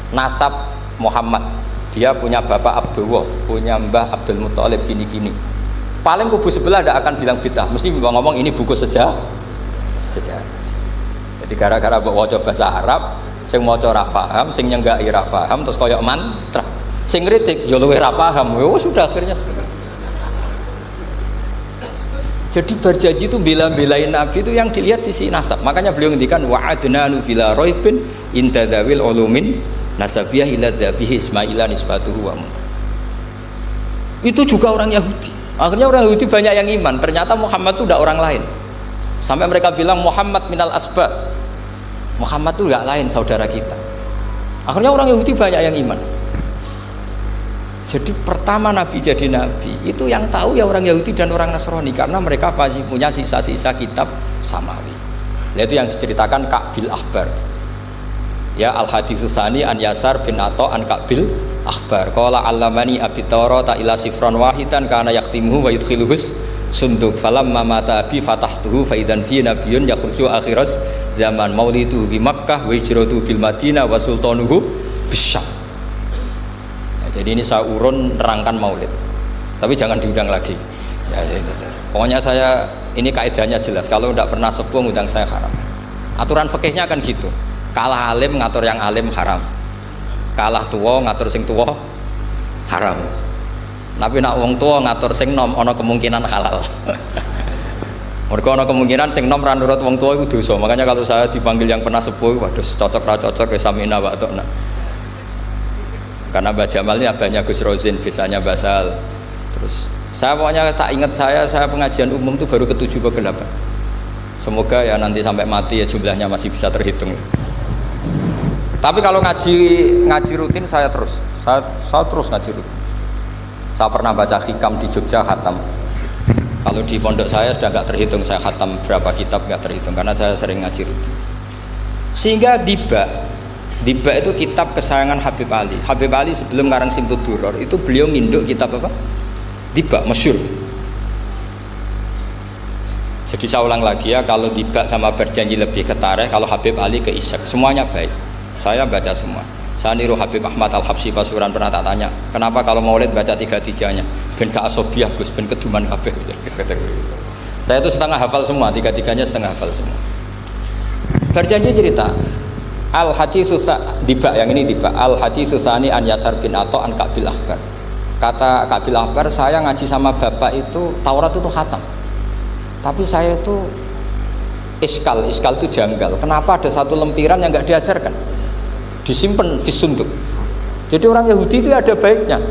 Nasab Muhammad, dia punya bapak Abdullah, punya mbah Abdul Muttalib gini-gini. Paling kubu sebelah tidak akan bilang bid'ah, mesti ngomong ini buku sejarah. Jadi gara-gara bawa bahasa Arab, sing maca ora paham, sing nyenggaki ora paham, terus koyok mantra. Sing kritik yo luwih ora paham. Sudah akhirnya seperti itu. Jadi Berjanji itu bela-belain Nabi itu yang dilihat sisi nasab. Makanya beliau ngendikan wa adnanu bila raibin intadawil ulumin nasabiyah ila dhabihi Ismaila nisbatuhu wa muntah. Itu juga orang Yahudi. Akhirnya orang Yahudi banyak yang iman. Ternyata Muhammad itu tidak orang lain. Sampai mereka bilang Muhammad minal asbab. Muhammad itu enggak lain saudara kita. Akhirnya orang Yahudi banyak yang iman. Jadi pertama Nabi jadi Nabi itu yang tahu ya orang Yahudi dan orang Nasrani, karena mereka pasti punya sisa-sisa kitab samawi. Yaitu yang diceritakan Ka'bil Akhbar. Ya al-haditsus tsani an Yasar bin Atha an Ka'bil Akhbar. Qala allamani abi Tawrata ila sifran wahidan kana yaqtimuhu wa yudkhiluhus sunduk falamma mata bi fatahtuhu fa idan fi nabiyyun yakhruju akhiras zaman maulidu bi Makkah wa hijratu bil Madinah wa sultanuhu bisyam. Jadi ini saya urun nerangkan maulid. tapi jangan diundang lagi. Ya, itu. Pokoknya saya ini kaidahnya jelas. Kalau tidak pernah sepuh ngundang saya haram. Aturan fikihnya kan gitu. Kalah alim ngatur yang alim haram. Kalah tua ngatur sing tua haram. Tapi nak wong tua ngatur sing nom ono kemungkinan halal. Mereka ono kemungkinan sing nom ra nurut wong tua itu dosa. Makanya kalau saya dipanggil yang pernah sepuh, waduh cocok ra cocok ya samina wa ta'na. Karena Mbah Jamal ini abahnya Gus Rozin, biasanya Basal. Terus saya pokoknya tak ingat saya pengajian umum itu baru ke-7 ke 8. Semoga ya nanti sampai mati ya jumlahnya masih bisa terhitung. Tapi kalau ngaji rutin saya terus ngaji rutin. Saya pernah baca hikam di Jogja khatam. Kalau di pondok saya sudah nggak terhitung saya khatam berapa kitab, nggak terhitung karena saya sering ngaji rutin. Sehingga Diba itu kitab kesayangan Habib Ali. Habib Ali sebelum ngarang Simtud Duror itu beliau nginduk kitab apa? Diba, masyhur. Jadi saya ulang lagi ya, kalau Diba sama Berjanji lebih ke tarikh, kalau Habib Ali ke Isyaq, semuanya baik. Saya baca semua. Saya niru Habib Ahmad Al-Habsyi Pasuruan, pernah tak tanya, kenapa kalau maulid baca 3-3-nya? Ben ka asobiah Gus, ben keduman kabeh. Saya itu setengah hafal semua, 3-3-nya setengah hafal semua. Berjanji cerita Al-Hadis Diba, yang ini Diba. Al-Hadis Susani an Yasar bin Atha an Kabil Akbar. Kata Kabil Akbar, saya ngaji sama bapak itu Taurat itu khatam. Tapi saya itu iskal itu janggal. Kenapa ada satu lempiran yang nggak diajarkan? Disimpan fisunduk. Jadi orang Yahudi itu ada baiknya.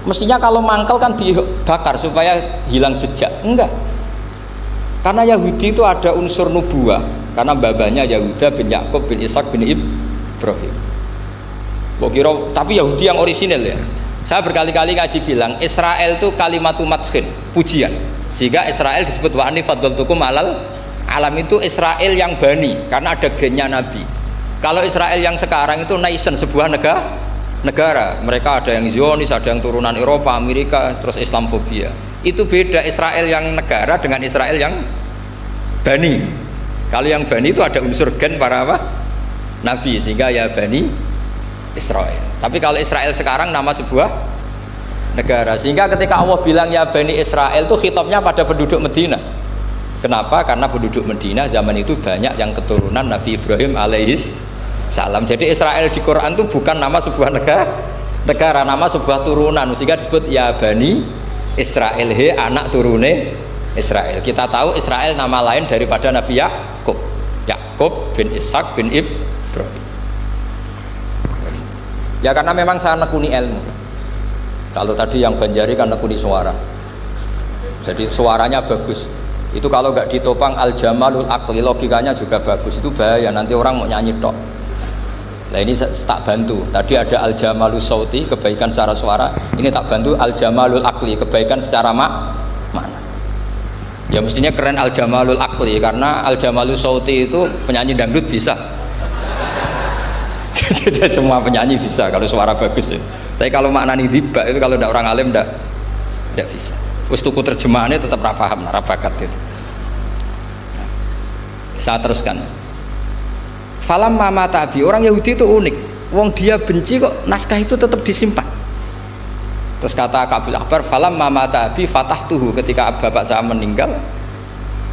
Mestinya kalau mangkal kan dibakar supaya hilang jejak. Enggak. Karena Yahudi itu ada unsur nubuah. Karena babanya Yahuda bin Yakub bin Ishak bin Ibrahim. Tapi Yahudi yang orisinal ya. Saya berkali-kali ngaji bilang Israel itu kalimatu madhin, pujian. Sehingga Israel disebut wa anni faddaltukum alal alam, itu Israel yang bani karena ada gennya Nabi. Kalau Israel yang sekarang itu nation, sebuah negara. Mereka ada yang Zionis, ada yang turunan Eropa, Amerika, terus Islamfobia. Itu beda Israel yang negara dengan Israel yang bani. Kalau yang bani itu ada unsur gen para apa? Nabi, sehingga ya bani Israel. Tapi kalau Israel sekarang nama sebuah negara, sehingga ketika Allah bilang ya bani Israel itu khitabnya pada penduduk Medina. Kenapa? Karena penduduk Medina zaman itu banyak yang keturunan Nabi Ibrahim alaihis salam. Jadi Israel di Quran itu bukan nama sebuah negara, nama sebuah turunan, sehingga disebut ya bani Israel, he anak turune Israel. Kita tahu Israel nama lain daripada Nabi Yakub bin Ishak bin Ibrahim. Ya karena memang saya nekuni ilmu. Kalau tadi yang Banjari kan nekuni suara, jadi suaranya bagus. Itu kalau nggak ditopang al-jamalul akli, logikanya juga bagus. Itu bahaya, nanti orang mau nyanyi tok. Nah ini tak bantu. Tadi ada al-jamalus sauti, kebaikan secara suara. Ini tak bantu al-jamalul akli, kebaikan secara makna. Ya mestinya keren al-jamalul akli, karena al-jamalus sauti itu penyanyi dangdut bisa. Jadi semua penyanyi bisa kalau suara bagus ya. Tapi kalau maknani Diba itu kalau tidak orang alim tidak bisa. Terus tuku terjemahannya tetap paham, bakat itu. Nah, saya teruskan. Falam mama tabi, orang Yahudi itu unik. Wong dia benci kok naskah itu tetap disimpan. Terus kata Kabil Akbar, falam mama tabi fatahtuhu, ketika bapak saya meninggal,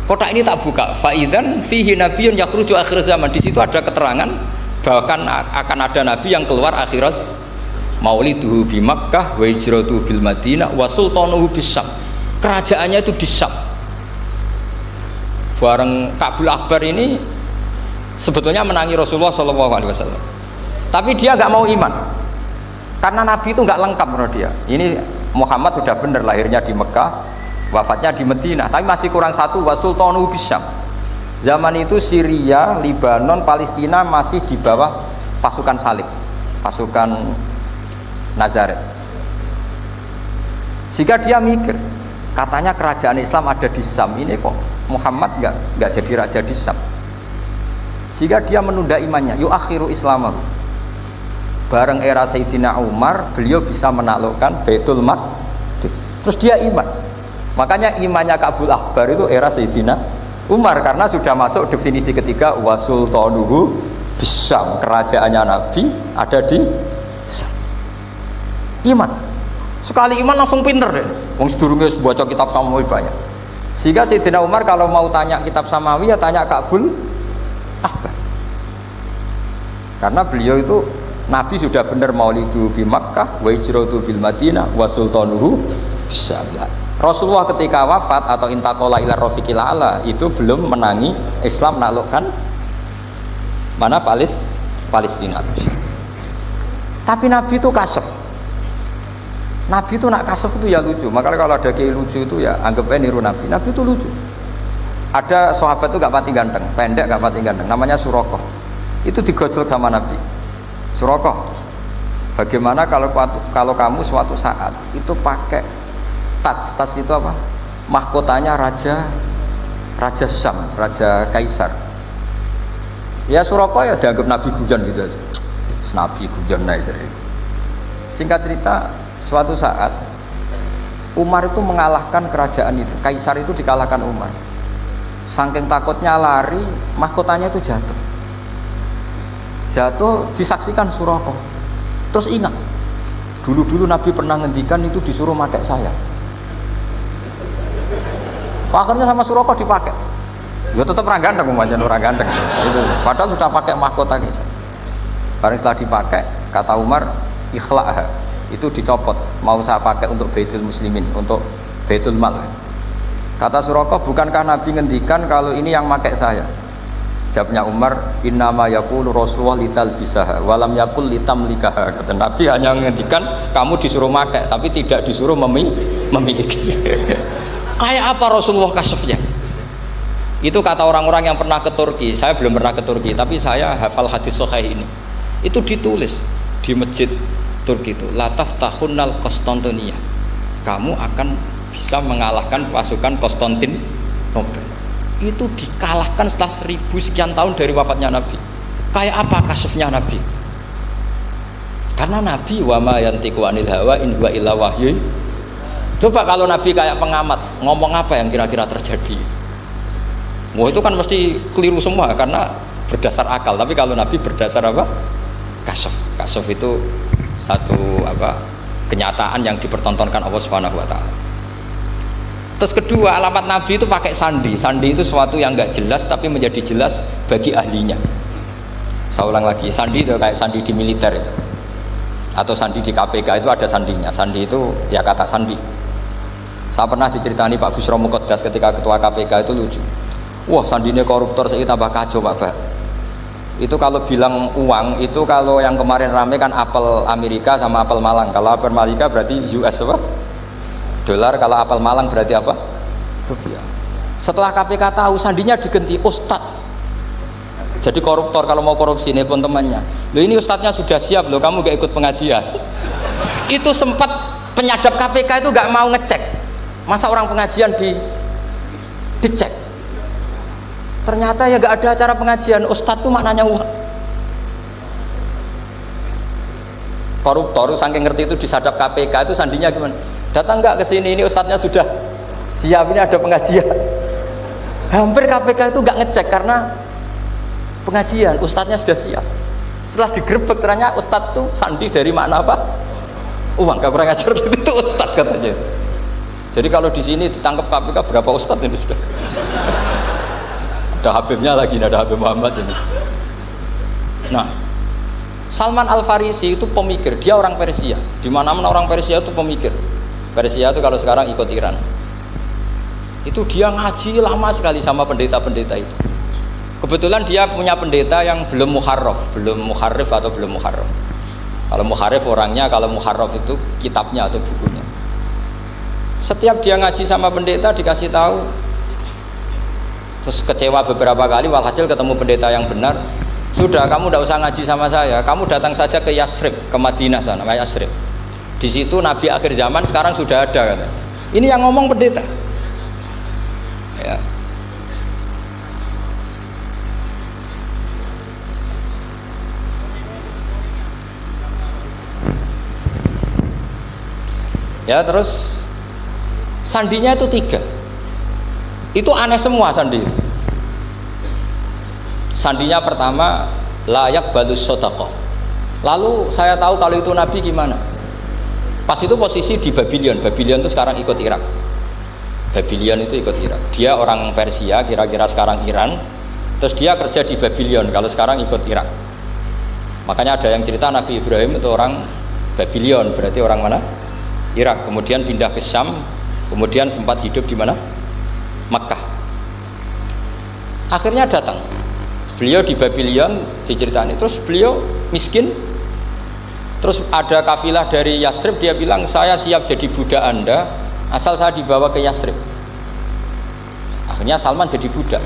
kotak ini tak buka. Faidan fihi nabiyyun yakhruju akhir zaman. Di situ ada keterangan bahkan akan ada nabi yang keluar akhirat. Mauliduhu bi Makkah wa hijratuhu bil Madinah wa sultanuhu bis Syam. Kerajaannya itu di Syam. Bareng Kabil Akbar ini sebetulnya menangi Rasulullah SAW, tapi dia nggak mau iman karena Nabi itu nggak lengkap menurut dia. Ini Muhammad sudah benar lahirnya di Mekah, wafatnya di Madinah, tapi masih kurang satu, wa sultanuhu bis Syam. Zaman itu Syria, Libanon, Palestina masih di bawah pasukan salib, pasukan Nazaret. Sehingga dia mikir, katanya kerajaan Islam ada di Syam, ini kok Muhammad nggak jadi raja di Syam. Sehingga dia menunda imannya, yuakhiru islamahu. Bareng era Sayyidina Umar, beliau bisa menaklukkan Baitul Maqdis. Terus dia iman. Makanya imannya Kabil Akbar itu era Sayyidina Umar, karena sudah masuk definisi ketiga, wa sultanuhu bisyam, kerajaannya Nabi ada di Syam. Iman. Sekali iman langsung pinter deh. Wong sedurunge baca kitab Samawi banyak. Sehingga Sayyidina Umar kalau mau tanya kitab Samawi ya tanya Ka'bul Ahbar. Karena beliau itu Nabi sudah benar maulidu di Makkah, wa hijratu bil Madinah, wa sultanuhu bisyam. Rasulullah ketika wafat atau intaqala ila rafiqil a'la itu belum menangi Islam menaklukkan mana Palestina itu. Tapi Nabi itu kasef. Nabi itu nak kasef itu ya lucu. Makanya kalau ada kiai lucu itu ya anggapnya niru Nabi. Nabi itu lucu. Ada sahabat itu gak pati ganteng, pendek gak pati ganteng, namanya Surakoh. Itu digojlok sama Nabi. Surakoh, bagaimana kalau kamu suatu saat itu pakai tas itu apa? Mahkotanya Raja Syam, Raja Kaisar. Ya Surakoh ya dianggap Nabi guyon gitu aja. Nabi guyon aja. Singkat cerita, suatu saat Umar itu mengalahkan kerajaan itu, Kaisar itu dikalahkan Umar. Saking takutnya lari, mahkotanya itu jatuh disaksikan Surakoh. Terus ingat, dulu Nabi pernah ngendikan itu disuruh pakai saya. Akhirnya sama Surakoh dipakai. Ya tetap orang ganteng, orang ganteng. Itu. Padahal sudah pakai mahkota Kaisar. Barang setelah dipakai, kata Umar, ikhla'ha. Itu dicopot. Mau saya pakai untuk Baitul Muslimin, untuk Baitul Mal. Kata Surakoh, bukankah Nabi ngendikan kalau ini yang pakai saya? Jawabnya Umar, innama yaqulu Rasulullah litalbisaha walam yaqul litamlikaha. Kata Nabi hanya ngendikan kamu disuruh pakai, tapi tidak disuruh memiliki. Kayak apa Rasulullah kasefnya? Itu kata orang-orang yang pernah ke Turki. Saya belum pernah ke Turki, tapi saya hafal hadis sahih ini. Itu ditulis di masjid Turki itu, la taftahunnal Konstantinia. Kamu akan bisa mengalahkan pasukan Konstantinopel. Itu dikalahkan setelah 1000 sekian tahun dari wafatnya Nabi. Kayak apa kasefnya Nabi? Karena Nabi wa ma yantiqu anil hawa in huwa illa wahyu. Coba kalau Nabi kayak pengamat, ngomong apa yang kira-kira terjadi? Wah itu kan mesti keliru semua karena berdasar akal. Tapi kalau Nabi berdasar apa? Kasef. Kasef itu satu kenyataan yang dipertontonkan Allah Subhanahu wa taala. Terus kedua, alamat Nabi itu pakai sandi. Sandi itu sesuatu yang enggak jelas tapi menjadi jelas bagi ahlinya. Saya ulang lagi, sandi itu kayak sandi di militer itu. Atau sandi di KPK itu ada sandinya. Sandi itu ya kata sandi. Saya pernah diceritani Pak Busro Muqaddas ketika ketua KPK itu lucu. Wah sandinya koruptor saya tambah kacau Pak. Itu kalau bilang uang itu kalau yang kemarin rame kan apel Amerika sama apel Malang. Kalau apel Amerika berarti US apa? Dolar. Kalau apel Malang berarti apa? Rupiah. Setelah KPK tahu sandinya diganti Ustadz. Jadi koruptor kalau mau korupsi ini pun temannya. Loh ini Ustadznya sudah siap loh, kamu gak ikut pengajian. Itu sempat penyadap KPK itu gak mau ngecek. Masa orang pengajian dicek? Ternyata ya gak ada acara pengajian. Ustadz itu maknanya uang. Koruptor saking ngerti itu disadap KPK itu sandinya gimana? Datang nggak ke sini, ini ustadznya sudah siap, ini ada pengajian. Hampir KPK itu nggak ngecek karena pengajian, ustadznya sudah siap. Setelah digerebek ternyata ustadz tuh sandi dari makna apa? Uang. Gak kurang ajar gitu, itu ustadz katanya. Jadi kalau di sini ditangkap KPK berapa ustadz ini sudah? Ada Habibnya lagi, ada Habib Muhammad ini. Nah, Salman Al Farisi itu pemikir, dia orang Persia. Di mana-mana orang Persia itu pemikir. Persia itu kalau sekarang ikut Iran. Itu dia ngaji lama sekali sama pendeta-pendeta itu. Kebetulan dia punya pendeta yang belum muharraf, belum muharrif atau belum muharraf. Kalau muharrif orangnya, kalau muharraf itu kitabnya atau bukunya. Setiap dia ngaji sama pendeta dikasih tahu, terus kecewa beberapa kali, walhasil ketemu pendeta yang benar. Sudah, kamu tidak usah ngaji sama saya, kamu datang saja ke Yasrib, ke Madinah sana, namanya Yasrib. Di situ Nabi akhir zaman sekarang sudah ada kata. Ini yang ngomong pendeta. Ya. Ya terus sandinya itu 3. Itu aneh semua sandi itu. Sandinya pertama layak balus sodaqah. Lalu saya tahu kalau itu Nabi gimana? Pas itu posisi di Babylon. Babylon itu sekarang ikut Irak. Babylon itu ikut Irak. Dia orang Persia, kira-kira sekarang Iran. Terus dia kerja di Babylon, kalau sekarang ikut Irak. Makanya ada yang cerita Nabi Ibrahim itu orang Babylon, berarti orang mana? Irak. Kemudian pindah ke Syam, kemudian sempat hidup di mana? Makkah. Akhirnya datang. Beliau di Babylon diceritain. Terus beliau miskin. Terus ada kafilah dari Yasrib, dia bilang saya siap jadi budak Anda asal saya dibawa ke Yasrib. Akhirnya Salman jadi budak.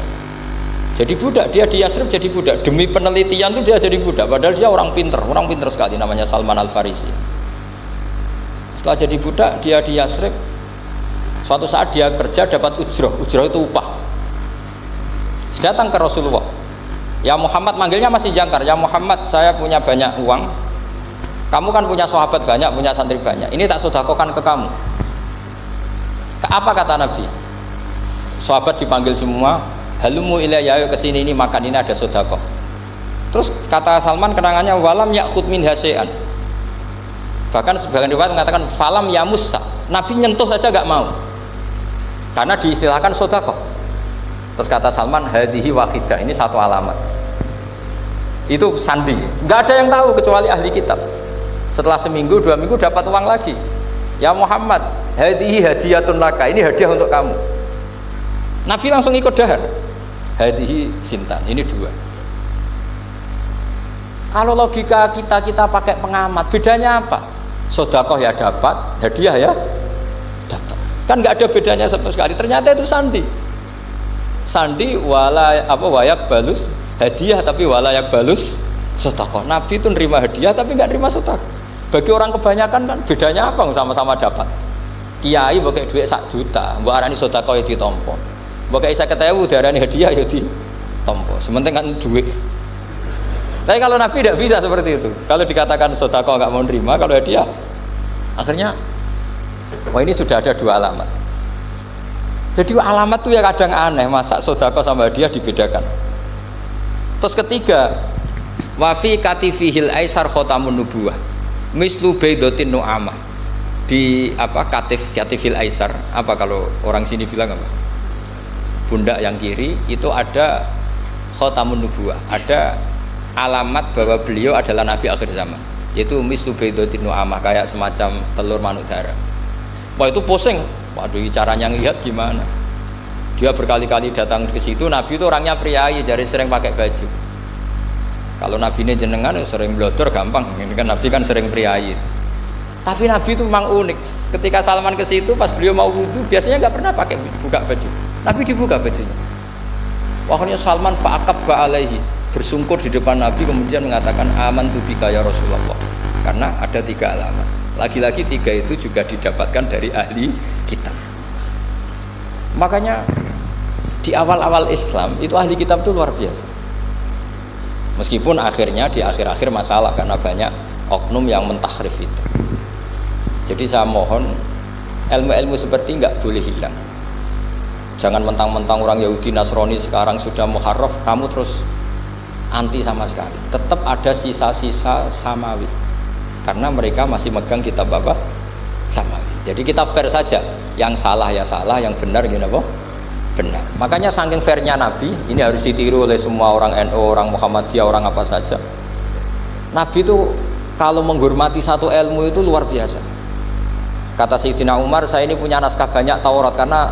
Jadi budak, dia di Yasrib jadi budak. Demi penelitian itu dia jadi budak. Padahal dia orang pinter sekali, namanya Salman Al-Farisi. Setelah jadi budak, dia di Yasrib. Suatu saat dia kerja dapat ujroh. Ujroh itu upah. Datang ke Rasulullah. Ya Muhammad, manggilnya masih jangkar. Ya Muhammad, saya punya banyak uang. Kamu kan punya sahabat banyak, punya santri banyak. Ini tak sedekahkan ke kamu. Apa kata Nabi? Sahabat dipanggil semua. Halumu ilayya, ayo kesini, ini makan, ini ada sedekah. Terus kata Salman kenangannya walam ya'khud min hasya'an. Bahkan sebagian riwayat mengatakan falam yamussa. Nabi nyentuh saja gak mau. Karena diistilahkan sedekah. Terus kata Salman hadhihi wahidah, ini satu alamat. Itu sandi. Nggak ada yang tahu kecuali ahli kitab. Setelah seminggu, 2 minggu dapat uang lagi. Ya Muhammad, hadhihi hadiyatun laka, ini hadiah untuk kamu. Nabi langsung ikut dahar. Hadhihi sintan, ini 2. Kalau logika kita pakai pengamat, bedanya apa? Sedekah ya dapat, hadiah ya dapat. Kan nggak ada bedanya sama sekali. Ternyata itu sandi. Sandi wayak balus hadiah, tapi walayak balus sedekah. Nabi itu nerima hadiah tapi nggak nerima sedekah. Bagi orang kebanyakan kan bedanya apa? Sama-sama dapat. Kiai pakai duit 1 juta, mbok arani sedekah ya ditampa. Mbok kayak 50.000 diarani hadiah ya ditampa. Sementing kan duit. Tapi kalau Nabi tidak bisa seperti itu. Kalau dikatakan sedekah nggak mau nerima, kalau hadiah akhirnya wah ini sudah ada 2 alamat. Jadi alamat tuh ya kadang aneh, masa sedekah sama hadiah dibedakan. Terus ketiga, wafi katifihil aisar khotamun nubuwah mislu baidotin nu'amah. Di apa katifil aisar, apa kalau orang sini bilang apa? Pundak yang kiri itu ada khotamun nubuwah, ada alamat bahwa beliau adalah nabi akhir zaman, yaitu mislu baidotin nu'amah, kayak semacam telur manuk dara. Wah itu pusing. Waduh, caranya ngelihat gimana? Dia berkali-kali datang ke situ. Nabi itu orangnya priayi, jadi sering pakai baju. Kalau Nabi ini jenengan sering blodor gampang. Ini kan Nabi kan sering priayi. Tapi Nabi itu memang unik. Ketika Salman ke situ, pas beliau mau wudu, biasanya nggak pernah pakai buka baju. Nabi dibuka bajunya. Akhirnya Salman fa'aqabba alaihi, bersungkur di depan Nabi, kemudian mengatakan amantu bika ya Rasulullah. Karena ada 3 alamat. Lagi-lagi 3 itu juga didapatkan dari ahli kitab. Makanya di awal-awal Islam itu ahli kitab itu luar biasa. Meskipun akhirnya di akhir-akhir masalah karena banyak oknum yang mentahrif itu. Jadi saya mohon ilmu-ilmu seperti nggak boleh hilang. Jangan mentang-mentang orang Yahudi Nasrani sekarang sudah muharraf kamu terus anti sama sekali. Tetap ada sisa-sisa samawi. Karena mereka masih megang kitab apa? Samawi. Jadi kita fair saja. Yang salah ya salah, yang benar gini apa? Benar. Makanya saking fairnya Nabi, ini harus ditiru oleh semua orang NU, orang Muhammadiyah, orang apa saja. Nabi itu kalau menghormati satu ilmu itu luar biasa. Kata Sayyidina Umar, saya ini punya naskah banyak Taurat karena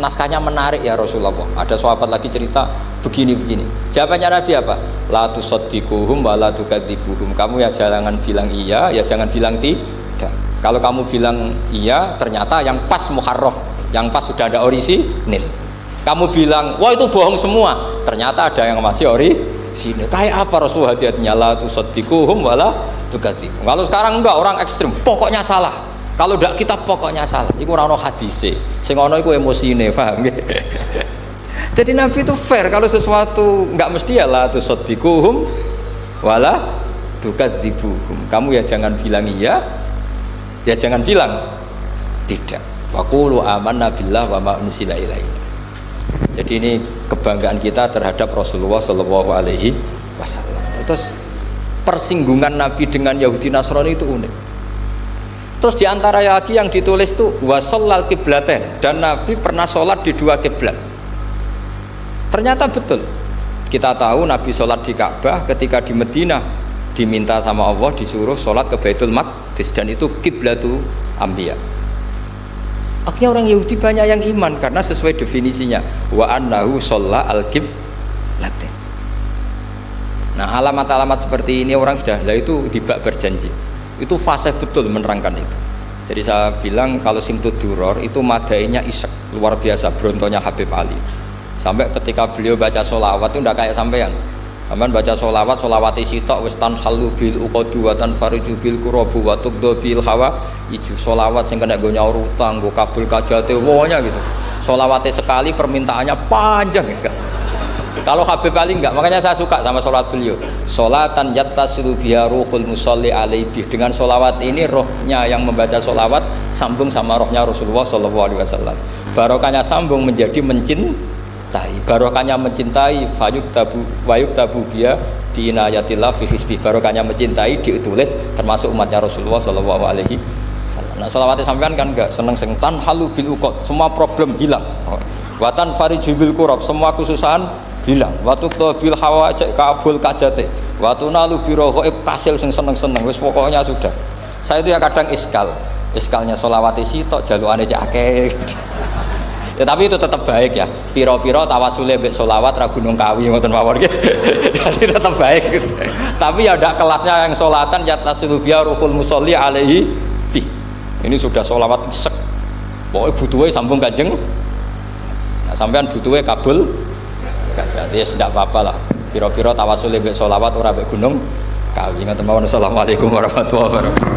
naskahnya menarik ya Rasulullah. Ada sahabat lagi cerita begini-begini. Jawabannya Nabi apa? La tusaddiquhum wa la tukadzibuhum. Kamu ya jangan bilang iya, ya jangan bilang tidak. Kalau kamu bilang iya, ternyata yang pas muharraf, yang pas sudah ada orisinil. Kamu bilang, wah itu bohong semua, ternyata ada yang masih orisinil. Kayak apa Rasulullah hati-hatinya? La tusaddiquhum wa la tukadzibuhum. Kalau sekarang enggak, orang ekstrim, pokoknya salah. Kalau tidak kita pokoknya salah. Iku ora ono hadise. Sing ono iku emosine, paham nggih? Jadi Nabi itu fair, kalau sesuatu enggak mesti ya la tusaddiquhum wa la tukadzibuhum. Kamu ya jangan bilang iya, ya jangan bilang tidak. Wa qulu amanna billah wa ma unzila ilaihi. Jadi ini kebanggaan kita terhadap Rasulullah Shallallahu Alaihi Wasallam. Terus persinggungan Nabi dengan Yahudi Nasrani itu unik. Terus diantara lagi yang ditulis itu wasallal kiblaten, dan Nabi pernah sholat di dua kiblat. Ternyata betul. Kita tahu Nabi sholat di Ka'bah, ketika di Madinah diminta sama Allah disuruh sholat ke Baitul Maqdis, dan itu kiblatu Anbiya. Akhirnya orang Yahudi banyak yang iman karena sesuai definisinya wa annahu sholla al-kiblaten. Nah, alamat-alamat seperti ini orang sudah, lah itu dibak berjanji. Itu fasih betul menerangkan itu. Jadi saya bilang kalau Simtud Duror itu madainya isek luar biasa, brontonya Habib Ali. Sampai ketika beliau baca sholawat itu tidak kayak sampean. Sampean baca sholawat, sholawat isi tok wis tanhalu bil uqadu wa tanfariju bil qurabu wa tubdu bil hawa. Ijo sholawat sing kena go nyaur utang, go kabul kajate wonya gitu. Sholawatnya sekali permintaannya panjang sekali. Kalau Habib Ali enggak, makanya saya suka sama sholat beliau. Sholatan yattasilu biha ruhul musolli alaihi. Dengan sholawat ini rohnya yang membaca sholawat sambung sama rohnya Rasulullah SAW. Barokahnya sambung menjadi mencintai. Barokahnya mencintai wayuk tabu biha di inayatillah fi hisbi. Barokahnya mencintai ditulis termasuk umatnya Rasulullah SAW. Nah, sholawatnya sampean kan enggak seneng tan halu bil uqad, semua problem hilang. Watan fariju bil kurab, semua kesusahan hilang. Waktu bil hawa cek kabul kajate, waktu nalu biro kasil sing seneng wis pokoknya sudah. Saya itu ya kadang iskalnya sholawat isi tok jaluane cek akeh. Ya tapi itu tetap baik ya. Piro-piro tawasule mbek sholawat ra Gunung Kawi ngoten mawon nggih. Jadi tetap baik gitu. Tapi ya ndak kelasnya yang sholatan yattasilu biha ruhul musolli alaihi fi. Ini sudah sholawat isek. Pokoknya butuhe sambung Kanjeng. Nah, sampean butuhe kabul. Jadi tidak apa-apa lah. Piro-piro tawasul lebih sholawat ora mbek Gunung Kawi. Assalamualaikum warahmatullahi wabarakatuh.